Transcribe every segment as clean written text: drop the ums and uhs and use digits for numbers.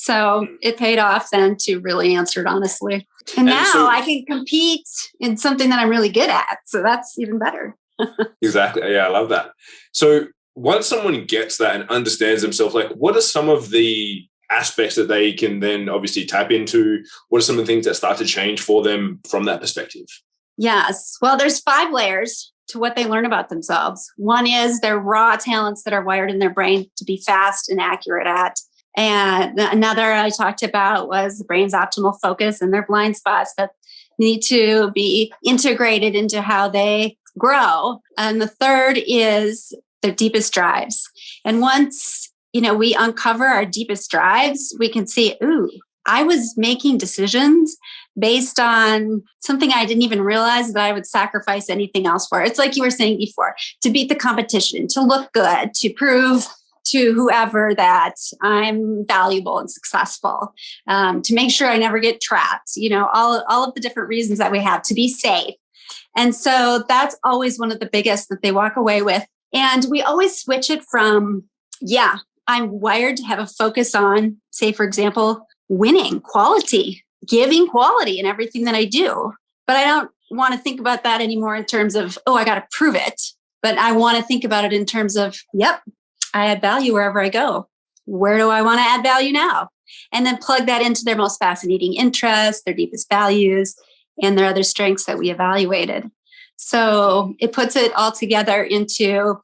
So it paid off then to really answer it honestly. And now I can compete in something that I'm really good at. So that's even better. Exactly. Yeah, I love that. So once someone gets that and understands themselves, like what are some of the aspects that they can then obviously tap into? What are some of the things that start to change for them from that perspective? Yes. Well, there's 5 layers to what they learn about themselves. One is their raw talents that are wired in their brain to be fast and accurate at. And another I talked about was the brain's optimal focus and their blind spots that need to be integrated into how they grow. And the third is their deepest drives. And once, we uncover our deepest drives, we can see, ooh, I was making decisions based on something I didn't even realize that I would sacrifice anything else for. It's like you were saying before, to beat the competition, to look good, to prove to whoever that I'm valuable and successful, to make sure I never get trapped, all of the different reasons that we have to be safe. And so that's always one of the biggest that they walk away with. And we always switch it from, I'm wired to have a focus on, say, for example, winning, quality, giving quality in everything that I do. But I don't want to think about that anymore in terms of, I got to prove it. But I want to think about it in terms of, I add value wherever I go. Where do I want to add value now? And then plug that into their most fascinating interests, their deepest values, and their other strengths that we evaluated. So it puts it all together into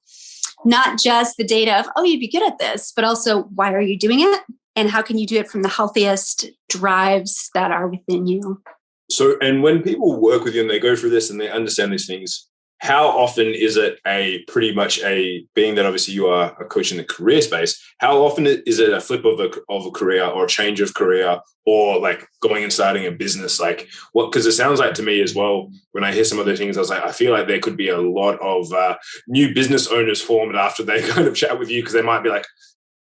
not just the data of, you'd be good at this, but also why are you doing it? And how can you do it from the healthiest drives that are within you? So, and when people work with you and they go through this and they understand these things, how often is it being that obviously you are a coach in the career space, how often is it a flip of a career or a change of career or like going and starting a business? Like what, because it sounds like to me as well, when I hear some of the things, I feel like there could be a lot of new business owners formed after they kind of chat with you, because they might be like,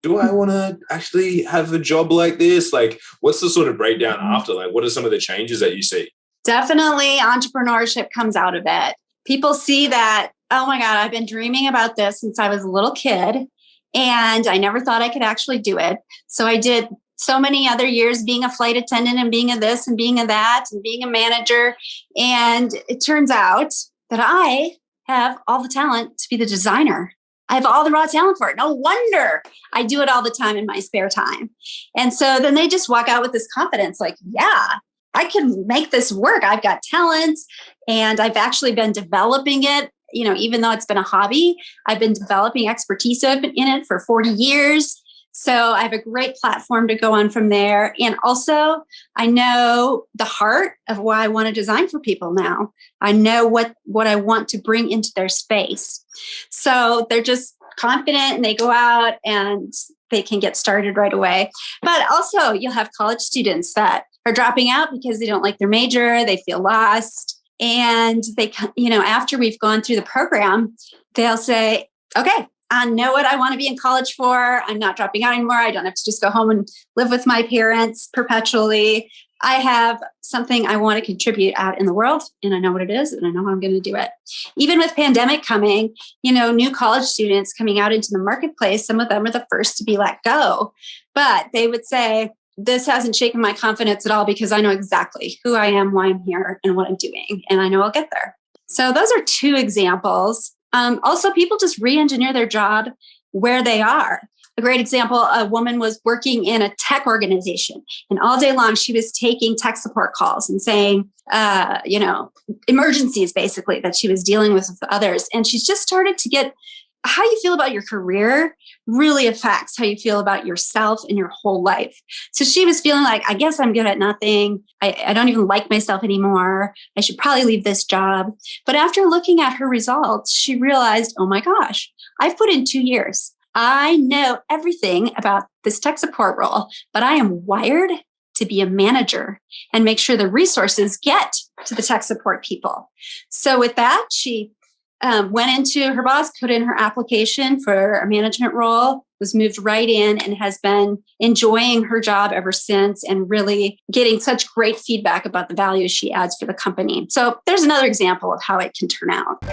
do I want to actually have a job like this? Like, what's the sort of breakdown after? Like, what are some of the changes that you see? Definitely entrepreneurship comes out of it. People see that, oh my God, I've been dreaming about this since I was a little kid, and I never thought I could actually do it. So I did so many other years being a flight attendant and being a this and being a that and being a manager. And it turns out that I have all the talent to be the designer. I have all the raw talent for it. No wonder I do it all the time in my spare time. And so then they just walk out with this confidence, like, I can make this work. I've got talents, and I've actually been developing it. Even though it's been a hobby, I've been developing expertise in it for 40 years. So I have a great platform to go on from there. And also, I know the heart of what I want to design for people now. I know what I want to bring into their space. So they're just confident and they go out and they can get started right away. But also, you'll have college students that are dropping out because they don't like their major, they feel lost. And they, after we've gone through the program, they'll say, okay, I know what I want to be in college for. I'm not dropping out anymore. I don't have to just go home and live with my parents perpetually. I have something I want to contribute out in the world, and I know what it is, and I know how I'm going to do it. Even with pandemic coming, new college students coming out into the marketplace, some of them are the first to be let go. But they would say, this hasn't shaken my confidence at all because I know exactly who I am, why I'm here, and what I'm doing, and I know I'll get there. So those are 2 examples. Also, people just re-engineer their job where they are. A great example, a woman was working in a tech organization, and all day long she was taking tech support calls and saying, emergencies basically that she was dealing with others. And she's just started to get how you feel about your career really affects how you feel about yourself and your whole life. So she was feeling like, I guess I'm good at nothing. I don't even like myself anymore. I should probably leave this job. But after looking at her results, she realized, oh my gosh, I've put in 2 years. I know everything about this tech support role, but I am wired to be a manager and make sure the resources get to the tech support people. So with that, she went into her boss, put in her application for a management role, was moved right in, and has been enjoying her job ever since and really getting such great feedback about the value she adds for the company. So there's another example of how it can turn out.